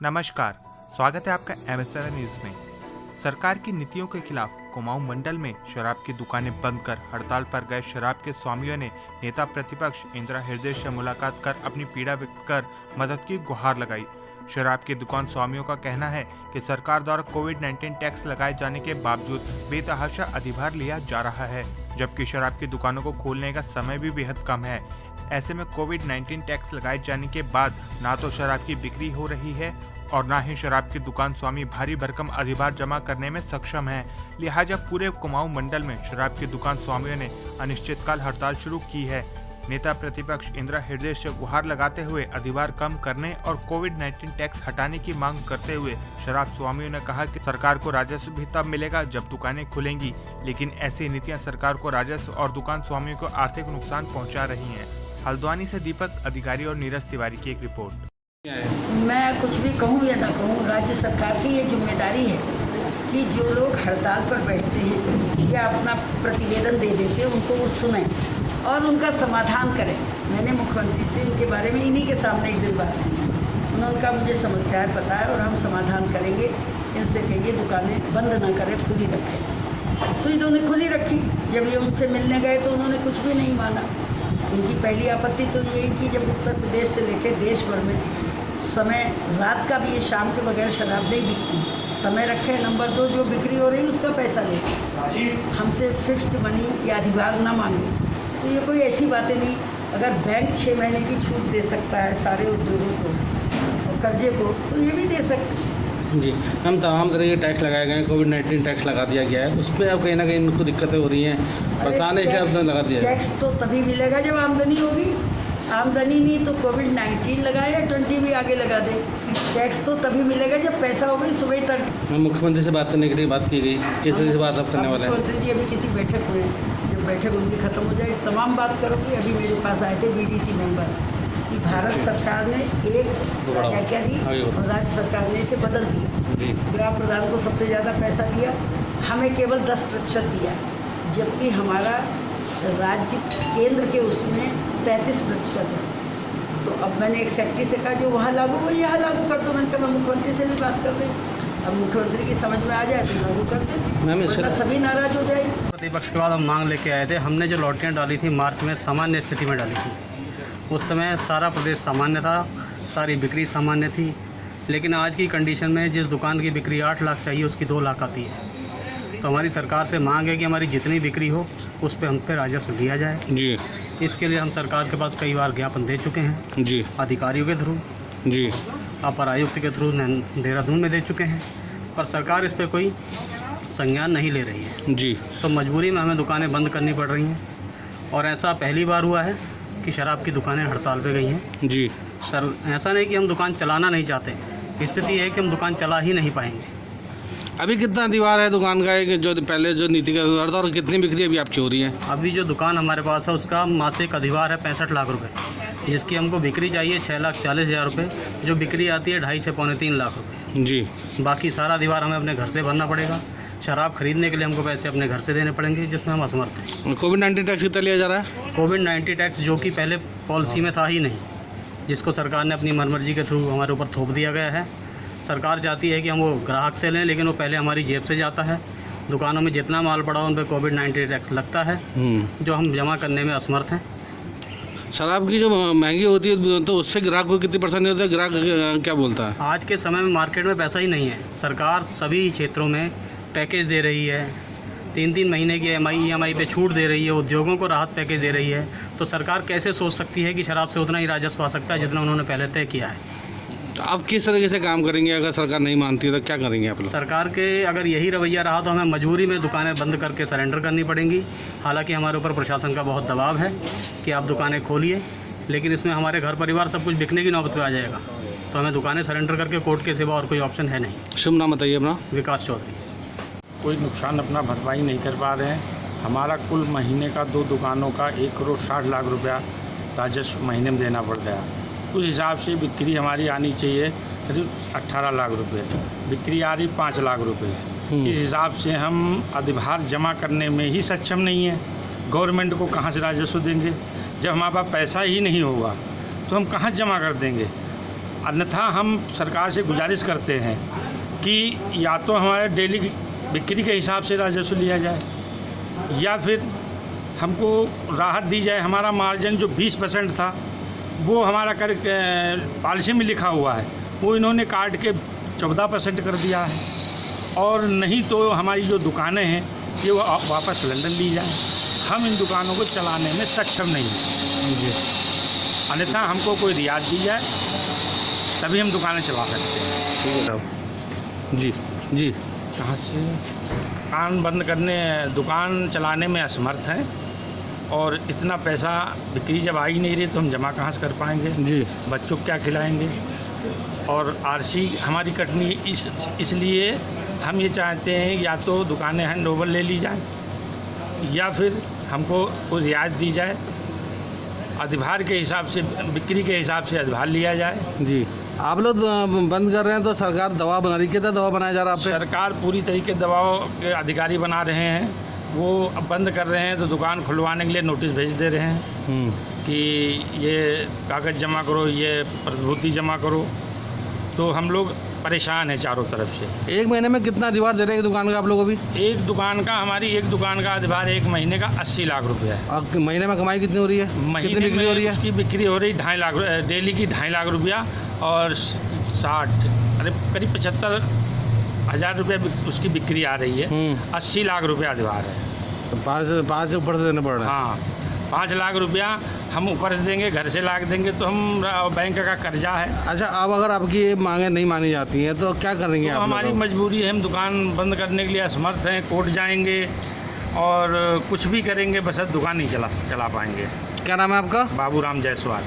नमस्कार, स्वागत है आपका MSN न्यूज में। सरकार की नीतियों के खिलाफ कुमाऊं मंडल में शराब की दुकानें बंद कर हड़ताल पर गए शराब के स्वामियों ने नेता प्रतिपक्ष इंदिरा हृदय से मुलाकात कर अपनी पीड़ा व्यक्त कर मदद की गुहार लगाई। शराब की दुकान स्वामियों का कहना है कि सरकार द्वारा कोविड-19 टैक्स लगाए जाने के बावजूद बेतहाशा अधिभार लिया जा रहा है, जबकि शराब की दुकानों को खोलने का समय भी बेहद कम है। ऐसे में कोविड-19 टैक्स लगाए जाने के बाद ना तो शराब की बिक्री हो रही है और ना ही शराब की दुकान स्वामी भारी भरकम अधिभार जमा करने में सक्षम है। लिहाजा पूरे कुमाऊं मंडल में शराब की दुकान स्वामियों ने अनिश्चितकाल हड़ताल शुरू की है। नेता प्रतिपक्ष इंदिरा हृदय से गुहार लगाते हुए अधिभार कम करने और कोविड-19 टैक्स हटाने की मांग करते हुए शराब स्वामियों ने कहा कि सरकार को राजस्व भी तब मिलेगा जब दुकानें खुलेंगी, लेकिन ऐसी नीतियां सरकार को राजस्व और दुकान स्वामियों को आर्थिक नुकसान पहुंचा रही हैं। हल्द्वानी से दीपक अधिकारी और नीरज तिवारी की एक रिपोर्ट। मैं कुछ भी कहूँ या ना कहूँ, राज्य सरकार की ये जिम्मेदारी है कि जो लोग हड़ताल पर बैठते हैं या अपना प्रतिवेदन दे देते हैं उनको वो सुनें और उनका समाधान करें। मैंने मुख्यमंत्री से इनके बारे में इन्हीं के सामने एक दिन बात की, उन्होंने कहा मुझे समस्याएं पता है और हम समाधान करेंगे, इनसे कहिए दुकानें बंद ना करें, खुली रखें। तो इन्होंने खुली रखी। जब ये उनसे मिलने गए तो उन्होंने कुछ भी नहीं माना। उनकी पहली आपत्ति तो ये कि जब उत्तर प्रदेश से लेकर देश भर में समय रात का भी ये शाम के बगैर शराब नहीं बिकती, समय रखे। नंबर 2, जो बिक्री हो रही उसका पैसा ले, हमसे फिक्स्ड मनी या अधिभार ना मांगे। तो ये कोई ऐसी बातें नहीं। अगर बैंक 6 महीने की छूट दे सकता है सारे उद्योगों को और कर्जे को, तो ये भी दे सकते हैं। जी, हम तमाम तरह के टैक्स लगाए गए हैं, कोविड-19 टैक्स लगा दिया गया है, उसमें अब कहीं ना कहीं इनको दिक्कतें हो रही हैं, परेशान है। आपने लगा दिया टैक्स तो तभी मिलेगा जब आमदनी होगी। आमदनी नहीं तो कोविड-19 लगाए या 20 भी आगे लगा दे, टैक्स तो तभी मिलेगा जब पैसा होगा। सुबह तक मुख्यमंत्री से बात करने के लिए बात की गई, किस तरह से बात आप करने वाले हैं? मुख्यमंत्री जी अभी किसी बैठक में, जब बैठक उनकी खत्म हो जाए तमाम बात करोगे। अभी मेरे पास आए थे BDC मेंबर कि भारत सरकार ने एक क्या दी और राज्य सरकार ने इसे बदल दिया। ग्राम प्रधान को सबसे ज़्यादा पैसा दिया, हमें केवल 10% दिया, जबकि हमारा राज्य केंद्र के उसमें 33% है। तो अब मैंने एक सेक्रेटरी से कहा जो वहाँ लागू हो यहाँ लागू कर दो। मैंने कहा मुख्यमंत्री से भी बात कर दें, अब मुख्यमंत्री की समझ में आ जाए तो लागू कर दें, वरना सभी नाराज हो जाएंगे। प्रतिपक्ष के बाद हम मांग लेके आए थे। हमने जो लॉटरियाँ डाली थी मार्च में सामान्य स्थिति में डाली थी। उस समय सारा प्रदेश सामान्य था, सारी बिक्री सामान्य थी, लेकिन आज की कंडीशन में जिस दुकान की बिक्री 8 लाख चाहिए उसकी 2 लाख आती है। तो हमारी सरकार से मांग है कि हमारी जितनी बिक्री हो उस पर हम पे राजस्व लिया जाए जी। इसके लिए हम सरकार के पास कई बार ज्ञापन दे चुके हैं जी, अधिकारियों के थ्रू जी, अपर आयुक्त के थ्रू देहरादून में दे चुके हैं, पर सरकार इस पर कोई संज्ञान नहीं ले रही है जी। तो मजबूरी में हमें दुकानें बंद करनी पड़ रही हैं और ऐसा पहली बार हुआ है कि शराब की दुकानें हड़ताल पे गई हैं जी। सर ऐसा नहीं कि हम दुकान चलाना नहीं चाहते, स्थिति है कि हम दुकान चला ही नहीं पाएंगे। अभी कितना दीवार है दुकान का है कि जो पहले जो नीति का दीवार था, और कितनी बिक्री अभी आपकी हो रही है? अभी जो दुकान हमारे पास है उसका मासिक अधिभार है 65 लाख रुपए, जिसकी हमको बिक्री चाहिए 6,40,000 रुपये, जो बिक्री आती है 2.5 से पौने 3 लाख रुपये जी। बाकी सारा अधिभार हमें अपने घर से भरना पड़ेगा। शराब खरीदने के लिए हमको पैसे अपने घर से देने पड़ेंगे, जिसमें हम असमर्थ हैं। कोविड-19 टैक्स कितना लिया जा रहा है? कोविड-19 टैक्स जो कि पहले पॉलिसी में था ही नहीं, जिसको सरकार ने अपनी मनमर्जी के थ्रू हमारे ऊपर थोप दिया गया है। सरकार चाहती है कि हम वो ग्राहक से लें, लेकिन वो पहले हमारी जेब से जाता है। दुकानों में जितना माल पड़ा उन पर कोविड-19 टैक्स लगता है, जो हम जमा करने में असमर्थ हैं। शराब की जो महंगी होती है तो उससे ग्राहक को कितनी परेशानी होती है? ग्राहक क्या बोलता है? आज के समय में मार्केट में पैसा ही नहीं है। सरकार सभी क्षेत्रों में पैकेज दे रही है, 3-3 महीने की EMI पे छूट दे रही है, उद्योगों को राहत पैकेज दे रही है। तो सरकार कैसे सोच सकती है कि शराब से उतना ही राजस्व आ सकता है जितना उन्होंने पहले तय किया है? तो आप किस तरीके से काम करेंगे? अगर सरकार नहीं मानती है तो क्या करेंगे आप लोग? सरकार के अगर यही रवैया रहा तो हमें मजबूरी में दुकानें बंद करके सरेंडर करनी पड़ेंगी। हालांकि हमारे ऊपर प्रशासन का बहुत दबाव है कि आप दुकानें खोलिए, लेकिन इसमें हमारे घर परिवार सब कुछ बिकने की नौबत पे आ जाएगा। तो हमें दुकानें सरेंडर करके कोर्ट के सिवा और कोई ऑप्शन है नहीं। शुभ नाम बताइए अपना। विकास चौधरी। कोई नुकसान अपना भरपाई नहीं कर पा रहे हैं। हमारा कुल महीने का 2 दुकानों का 1,60,00,000 रुपया राजस्व महीने में देना पड़ गया। उस हिसाब से बिक्री हमारी आनी चाहिए करीब 18 लाख रुपए, बिक्री आ रही 5 लाख रुपए। इस हिसाब से हम अधिभार जमा करने में ही सक्षम नहीं है। गवर्नमेंट को कहाँ से राजस्व देंगे? जब हमारे पास पैसा ही नहीं होगा तो हम कहाँ जमा कर देंगे? अन्यथा हम सरकार से गुजारिश करते हैं कि या तो हमारे डेली बिक्री के हिसाब से राजस्व लिया जाए या फिर हमको राहत दी जाए। हमारा मार्जिन जो 20% था वो हमारा कर पॉलिसी में लिखा हुआ है, वो इन्होंने काट के 14% कर दिया है। और नहीं तो हमारी जो दुकानें हैं ये वो वापस लंदन ली जाए। हम इन दुकानों को चलाने में सक्षम नहीं हैं, अन्यथा हमको कोई रियायत दी जाए तभी हम दुकानें चला सकते हैं। ठीक है जी जी। कहाँ से दुकान बंद करने, दुकान चलाने में असमर्थ हैं और इतना पैसा बिक्री जब आ ही नहीं रही तो हम जमा कहाँ से कर पाएंगे जी। बच्चों को क्या खिलाएंगे। और आरसी हमारी कटनी इसलिए हम ये चाहते हैं या तो दुकानें हैंड ओवर ले ली जाए या फिर हमको कोई रियायत दी जाए, अधिभार के हिसाब से, बिक्री के हिसाब से अधिभार लिया जाए। जी। आप लोग बंद कर रहे हैं तो सरकार दबाव बना रही है, कितना दबाव बनाया जा रहा है आप पे? सरकार पूरी तरीके दबाव के अधिकारी बना रहे हैं। वो अब बंद कर रहे हैं तो दुकान खुलवाने के लिए नोटिस भेज दे रहे हैं कि ये कागज़ जमा करो, ये प्रतिभूति जमा करो। तो हम लोग परेशान हैं चारों तरफ से। एक महीने में कितना अधिभार दे रहे हैं दुकान का आप लोग अभी? एक दुकान का अधिभार एक महीने का 80 लाख रुपया है। और महीने में कमाई कितनी हो रही है? कितनी बिक्री हो रही है? उसकी बिक्री हो रही 2.5 लाख, डेली की 2.5 लाख रुपया और 60 करीब 75,000 रुपये उसकी बिक्री आ रही है। 80 लाख रुपया अधिभार है। तो पाँच ऊपर से देना पड़ रहा है। हाँ, 5 लाख रुपया हम ऊपर से देंगे, घर से ला के देंगे तो हम बैंक का कर्जा है। अच्छा, अब अगर आपकी ये मांगे नहीं मानी जाती हैं तो क्या करेंगे तो आप? हमारी मजबूरी है, हम दुकान बंद करने के लिए असमर्थ हैं, कोर्ट जाएंगे और कुछ भी करेंगे, बस दुकान नहीं चला पाएंगे। क्या नाम है आपका? बाबूराम जायसवाल।